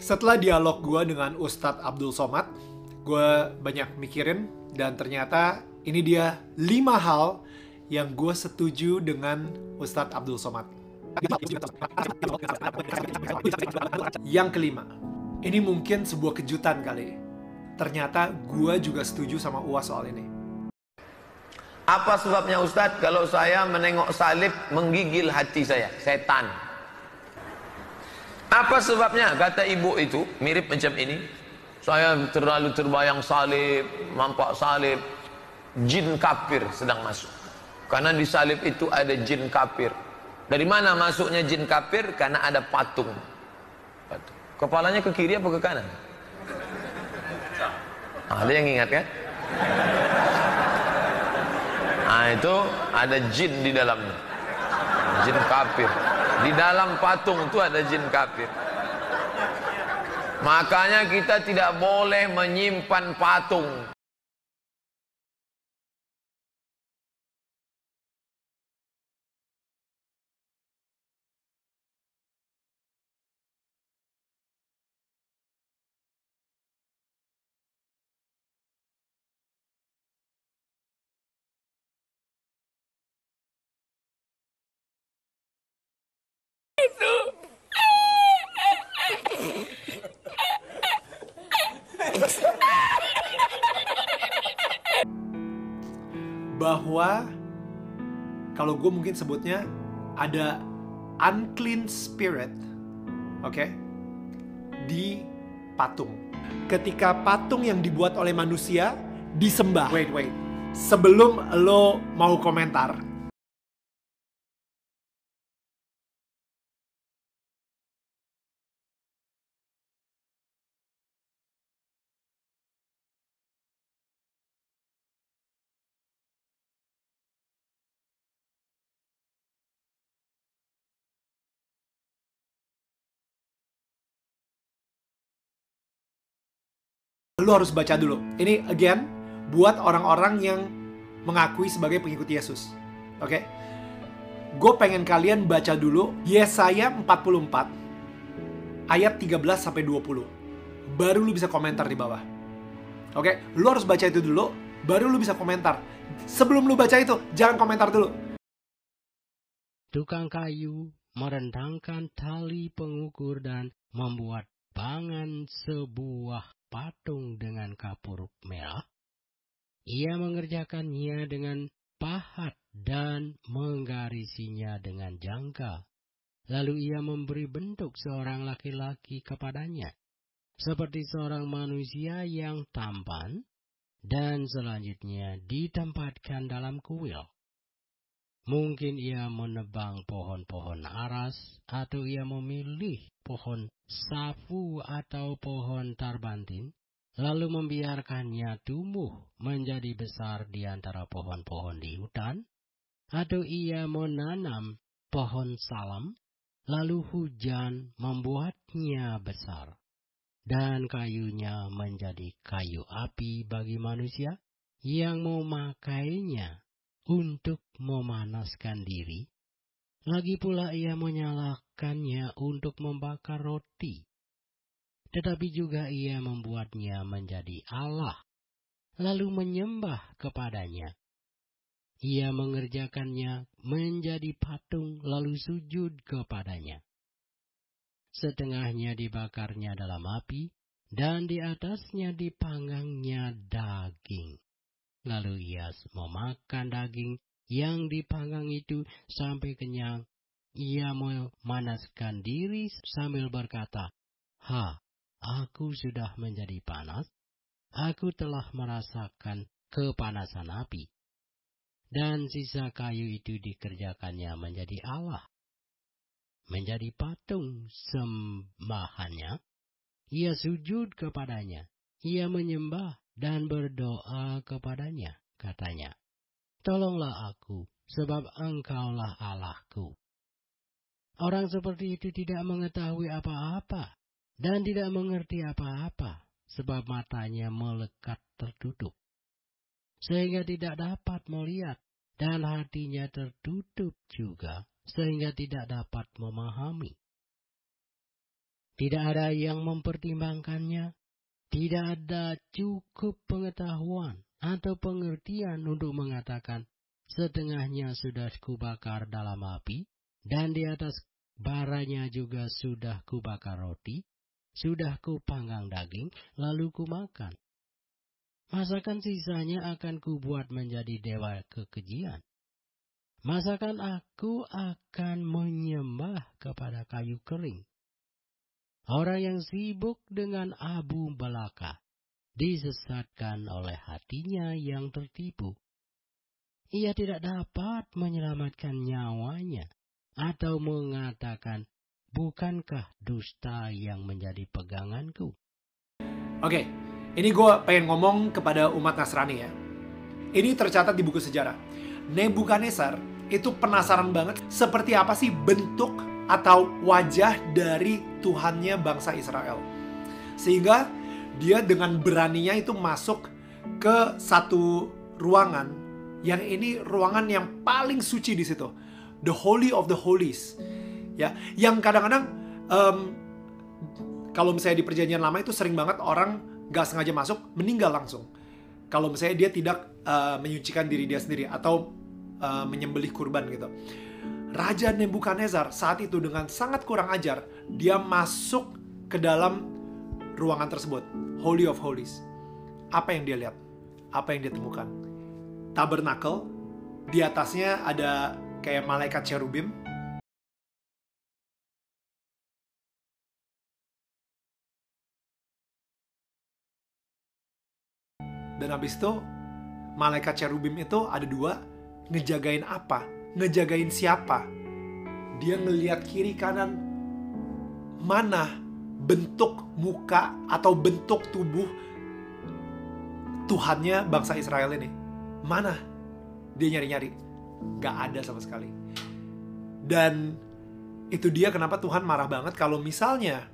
Setelah dialog gue dengan Ustadz Abdul Somad, gue banyak mikirin dan ternyata ini dia 5 hal yang gue setuju dengan Ustadz Abdul Somad. Yang kelima, ini mungkin sebuah kejutan kali. Ternyata gue juga setuju sama Uwas soal ini. Apa sebabnya Ustadz? Kalau saya menengok salib menggigil hati saya, setan. Apa sebabnya? Kata ibu itu, mirip macam ini. Saya terlalu terbayang salib, nampak salib, jin kafir sedang masuk. Karena di salib itu ada jin kafir. Dari mana masuknya jin kafir? Karena ada patung. Kepalanya ke kiri apa ke kanan? Ada yang ingat kan? Nah itu ada jin di dalamnya, jin kafir. Di dalam patung itu ada jin kafir. Makanya kita tidak boleh menyimpan patung. Bahwa kalau gue mungkin sebutnya ada unclean spirit, oke, di patung. Ketika patung yang dibuat oleh manusia disembah. Wait. Sebelum lo mau komentar, lo harus baca dulu. Ini again buat orang-orang yang mengakui sebagai pengikut Yesus. Oke? Gue pengen kalian baca dulu Yesaya 44 ayat 13 sampai 20. Baru lu bisa komentar di bawah. Oke? Lu harus baca itu dulu, baru lu bisa komentar. Sebelum lu baca itu, jangan komentar dulu. Tukang kayu merentangkan tali pengukur dan membuat bangan sebuah patung dengan kapur merah. Ia mengerjakannya dengan pahat dan menggarisinya dengan jangka. Lalu ia memberi bentuk seorang laki-laki kepadanya, seperti seorang manusia yang tampan, dan selanjutnya ditempatkan dalam kuil. Mungkin ia menebang pohon-pohon aras, atau ia memilih pohon safu atau pohon tarbantin, lalu membiarkannya tumbuh menjadi besar di antara pohon-pohon di hutan, atau ia menanam pohon salam, lalu hujan membuatnya besar, dan kayunya menjadi kayu api bagi manusia yang memakainya untuk memanaskan diri. Lagi pula ia menyalakannya untuk membakar roti. Tetapi juga ia membuatnya menjadi Allah, lalu menyembah kepadanya. Ia mengerjakannya menjadi patung, lalu sujud kepadanya. Setengahnya dibakarnya dalam api, dan di atasnya dipanggangnya daging. Lalu ia memakan daging yang dipanggang itu sampai kenyang. Ia memanaskan diri sambil berkata, aku sudah menjadi panas. Aku telah merasakan kepanasan api. Dan sisa kayu itu dikerjakannya menjadi Allah. Menjadi patung sembahannya. Ia sujud kepadanya. Ia menyembah dan berdoa kepadanya, katanya, tolonglah aku, sebab engkaulah Allahku. Orang seperti itu tidak mengetahui apa-apa, dan tidak mengerti apa-apa, sebab matanya melekat tertutup, sehingga tidak dapat melihat, dan hatinya tertutup juga, sehingga tidak dapat memahami. Tidak ada yang mempertimbangkannya. Tidak ada cukup pengetahuan atau pengertian untuk mengatakan setengahnya sudah kubakar dalam api, dan di atas baranya juga sudah kubakar roti, sudah kupanggang daging, lalu kumakan. Masakan sisanya akan kubuat menjadi dewa kekejian. Masakan aku akan menyembah kepada kayu kering. Orang yang sibuk dengan abu belaka disesatkan oleh hatinya yang tertipu. Ia tidak dapat menyelamatkan nyawanya atau mengatakan, bukankah dusta yang menjadi peganganku? Oke, ini gue pengen ngomong kepada umat Nasrani ya. Ini tercatat di buku sejarah. Nebukadnezar itu penasaran banget seperti apa sih bentuk atau wajah dari Tuhannya bangsa Israel. Sehingga dia dengan beraninya itu masuk ke satu ruangan yang ini ruangan yang paling suci di situ. The Holy of the Holies. Ya, yang kadang-kadang kalau misalnya di perjanjian lama itu sering banget orang gak sengaja masuk, meninggal langsung. Kalau misalnya dia tidak menyucikan diri dia sendiri atau menyembelih kurban gitu. Raja Nebukadnezar saat itu dengan sangat kurang ajar, dia masuk ke dalam ruangan tersebut, Holy of Holies. Apa yang dia lihat? Apa yang dia temukan? Tabernakel, di atasnya ada kayak malaikat cherubim. Dan habis itu, malaikat cherubim itu ada dua, ngejagain apa? Ngejagain siapa? Dia ngelihat kiri kanan, mana bentuk muka atau bentuk tubuh Tuhannya bangsa Israel ini. Mana? Dia nyari-nyari. Gak ada sama sekali. Dan itu dia kenapa Tuhan marah banget kalau misalnya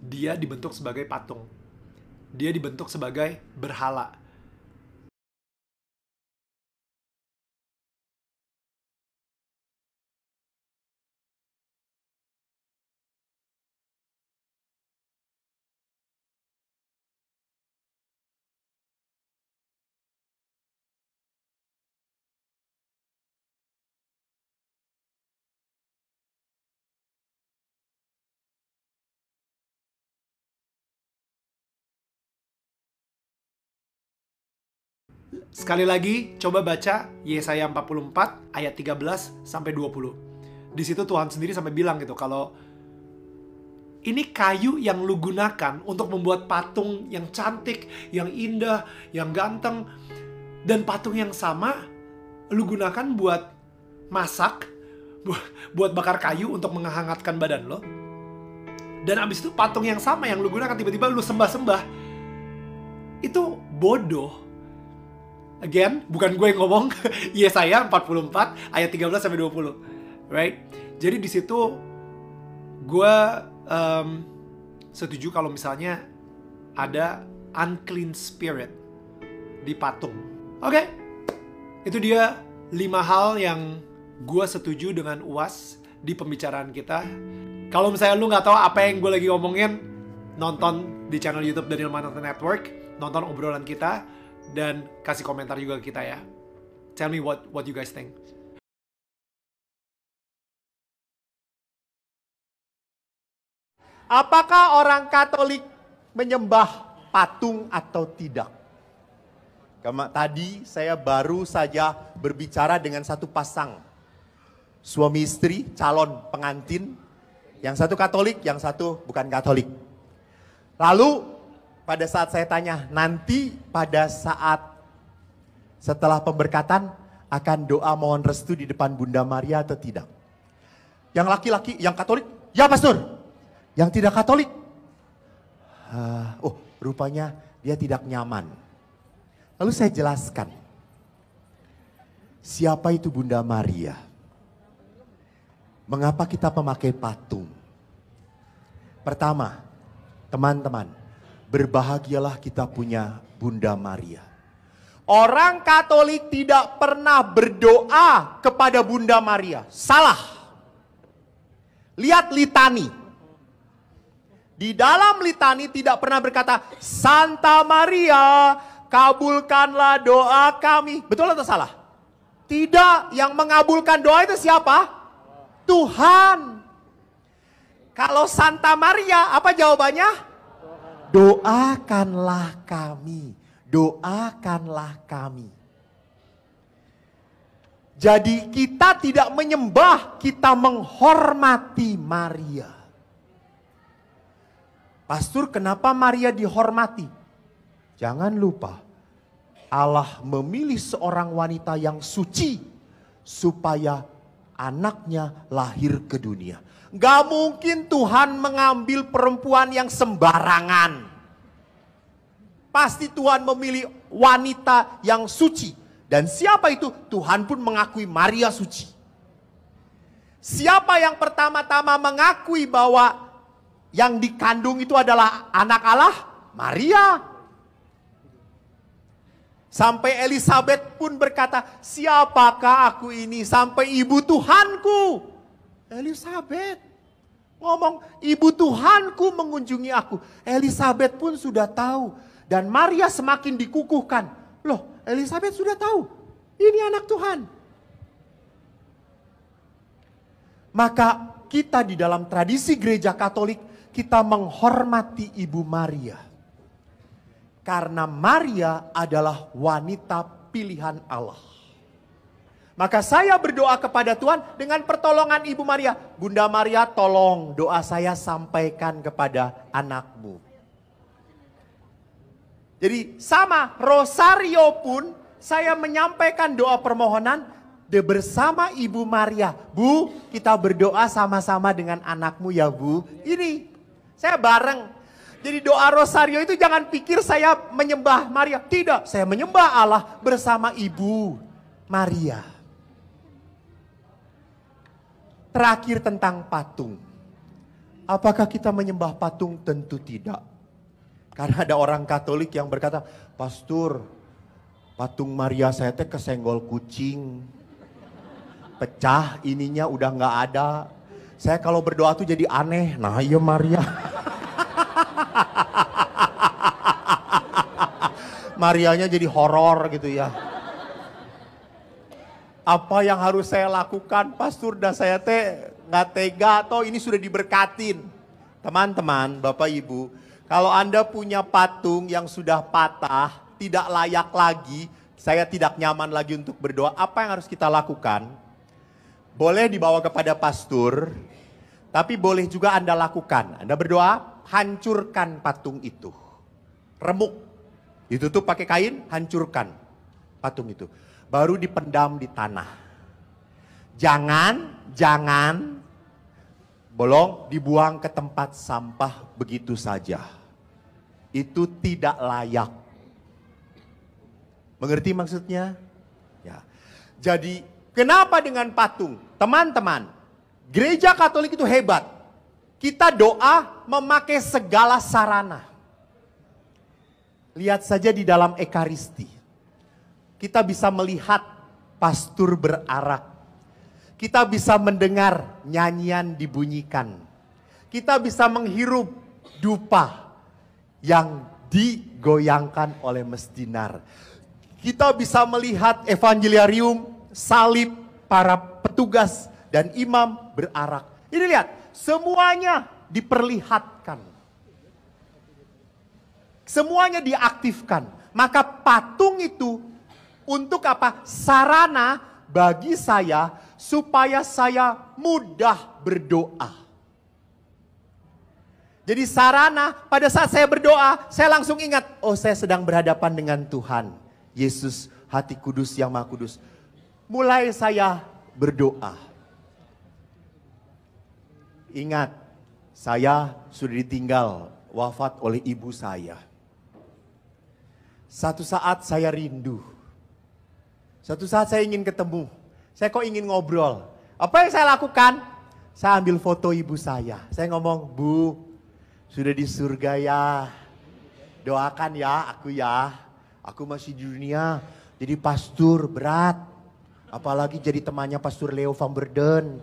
dia dibentuk sebagai patung. Dia dibentuk sebagai berhala. Sekali lagi, coba baca Yesaya 44 ayat 13 sampai 20. Di situ Tuhan sendiri sampai bilang gitu kalau ini kayu yang lu gunakan untuk membuat patung yang cantik, yang indah, yang ganteng, dan patung yang sama lu gunakan buat masak, buat bakar kayu untuk menghangatkan badan lo. Dan abis itu patung yang sama yang lu gunakan tiba-tiba lu sembah-sembah. Itu bodoh. Again, bukan gue yang ngomong. Yesaya 44 ayat 13 sampai 20. Right? Jadi di situ gue setuju kalau misalnya ada unclean spirit di patung. Oke. Itu dia 5 hal yang gue setuju dengan UAS di pembicaraan kita. Kalau misalnya lu gak tahu apa yang gue lagi ngomongin, nonton di channel YouTube Daniel Mananta Network, nonton obrolan kita, dan kasih komentar juga ke kita ya. Tell me what you guys think. Apakah orang Katolik menyembah patung atau tidak? Tadi saya baru saja berbicara dengan satu pasang suami istri, calon pengantin, yang satu Katolik, yang satu bukan Katolik. Lalu pada saat saya tanya, nanti pada saat setelah pemberkatan akan doa mohon restu di depan Bunda Maria atau tidak? Yang laki-laki, yang Katolik, ya pastor. Yang tidak Katolik, rupanya dia tidak nyaman. Lalu saya jelaskan, siapa itu Bunda Maria? Mengapa kita memakai patung? Pertama, teman-teman, berbahagialah kita punya Bunda Maria. Orang Katolik tidak pernah berdoa kepada Bunda Maria. Salah. Lihat litani. Di dalam litani tidak pernah berkata, Santa Maria, kabulkanlah doa kami. Betul atau salah? Tidak, yang mengabulkan doa itu siapa? Tuhan. Kalau Santa Maria, apa jawabannya? Doakanlah kami, doakanlah kami. Jadi kita tidak menyembah, kita menghormati Maria. Pastor, kenapa Maria dihormati? Jangan lupa, Allah memilih seorang wanita yang suci supaya anaknya lahir ke dunia. Gak mungkin Tuhan mengambil perempuan yang sembarangan. Pasti Tuhan memilih wanita yang suci. Dan siapa itu? Tuhan pun mengakui Maria suci. Siapa yang pertama-tama mengakui bahwa yang dikandung itu adalah anak Allah? Maria. Sampai Elizabeth pun berkata, siapakah aku ini sampai ibu Tuhanku? Elizabeth ngomong, ibu Tuhanku mengunjungi aku. Elizabeth pun sudah tahu. Dan Maria semakin dikukuhkan. Loh, Elizabeth sudah tahu, ini anak Tuhan. Maka kita di dalam tradisi gereja Katolik, kita menghormati Ibu Maria. Karena Maria adalah wanita pilihan Allah. Maka saya berdoa kepada Tuhan dengan pertolongan Ibu Maria. Bunda Maria, tolong doa saya sampaikan kepada anakmu. Jadi sama, rosario pun saya menyampaikan doa permohonan bersama Ibu Maria. Bu, kita berdoa sama-sama dengan anakmu ya Bu. Ini, saya bareng. Jadi doa rosario itu jangan pikir saya menyembah Maria. Tidak, saya menyembah Allah bersama Ibu Maria. Terakhir tentang patung. Apakah kita menyembah patung? Tentu tidak. Karena ada orang Katolik yang berkata, Pastor, patung Maria saya teh kesenggol kucing. Pecah ininya udah nggak ada. Saya kalau berdoa tuh jadi aneh. Nah iya Maria. Marianya jadi horor gitu ya. Apa yang harus saya lakukan? Pastor, dah saya teh nggak tega atau ini sudah diberkatin. Teman-teman, Bapak Ibu, kalau Anda punya patung yang sudah patah, tidak layak lagi, saya tidak nyaman lagi untuk berdoa, apa yang harus kita lakukan? Boleh dibawa kepada pastor, tapi boleh juga Anda lakukan. Anda berdoa, hancurkan patung itu. Remuk. Ditutup pakai kain, hancurkan patung itu. Baru dipendam di tanah. Jangan bolong dibuang ke tempat sampah begitu saja. Itu tidak layak. Mengerti maksudnya? Ya. Jadi kenapa dengan patung? Teman-teman, gereja Katolik itu hebat. Kita doa memakai segala sarana. Lihat saja di dalam Ekaristi. Kita bisa melihat pastur berarak. Kita bisa mendengar nyanyian dibunyikan. Kita bisa menghirup dupa yang digoyangkan oleh mesdinar. Kita bisa melihat evangeliarium, salib, para petugas dan imam berarak. Ini lihat, semuanya diperlihatkan. Semuanya diaktifkan. Maka patung itu untuk apa? Sarana bagi saya supaya saya mudah berdoa. Jadi sarana pada saat saya berdoa, saya langsung ingat, oh saya sedang berhadapan dengan Tuhan. Yesus, Hati Kudus yang Maha Kudus. Mulai saya berdoa. Ingat, saya sudah ditinggal wafat oleh ibu saya. Satu saat saya rindu. Satu saat saya ingin ketemu. Saya kok ingin ngobrol. Apa yang saya lakukan? Saya ambil foto ibu saya. Saya ngomong, Bu, sudah di surga ya. Doakan ya aku ya. Aku masih di dunia. Jadi pastor berat. Apalagi jadi temannya Pastor Leo van Berden.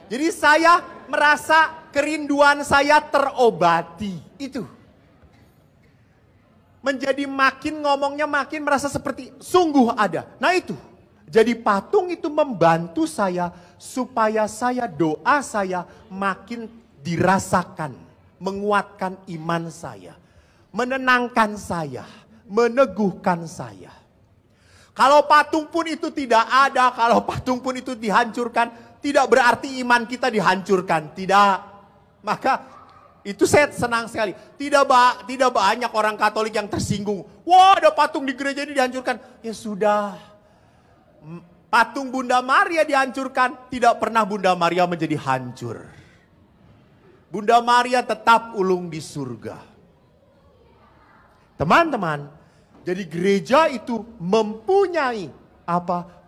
Jadi saya merasa kerinduan saya terobati. Itu. Menjadi makin ngomongnya makin merasa seperti sungguh ada. Nah itu. Jadi patung itu membantu saya supaya doa saya makin dirasakan. Menguatkan iman saya. Menenangkan saya. Meneguhkan saya. Kalau patung pun itu tidak ada, kalau patung pun itu dihancurkan, tidak berarti iman kita dihancurkan. Tidak. Maka itu saya senang sekali. Tidak banyak orang Katolik yang tersinggung. Wah, ada patung di gereja ini dihancurkan. Ya sudah. Patung Bunda Maria dihancurkan. Tidak pernah Bunda Maria menjadi hancur. Bunda Maria tetap ulung di surga. Teman-teman, jadi gereja itu mempunyai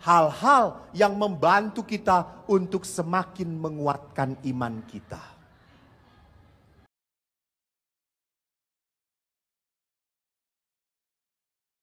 hal-hal yang membantu kita untuk semakin menguatkan iman kita.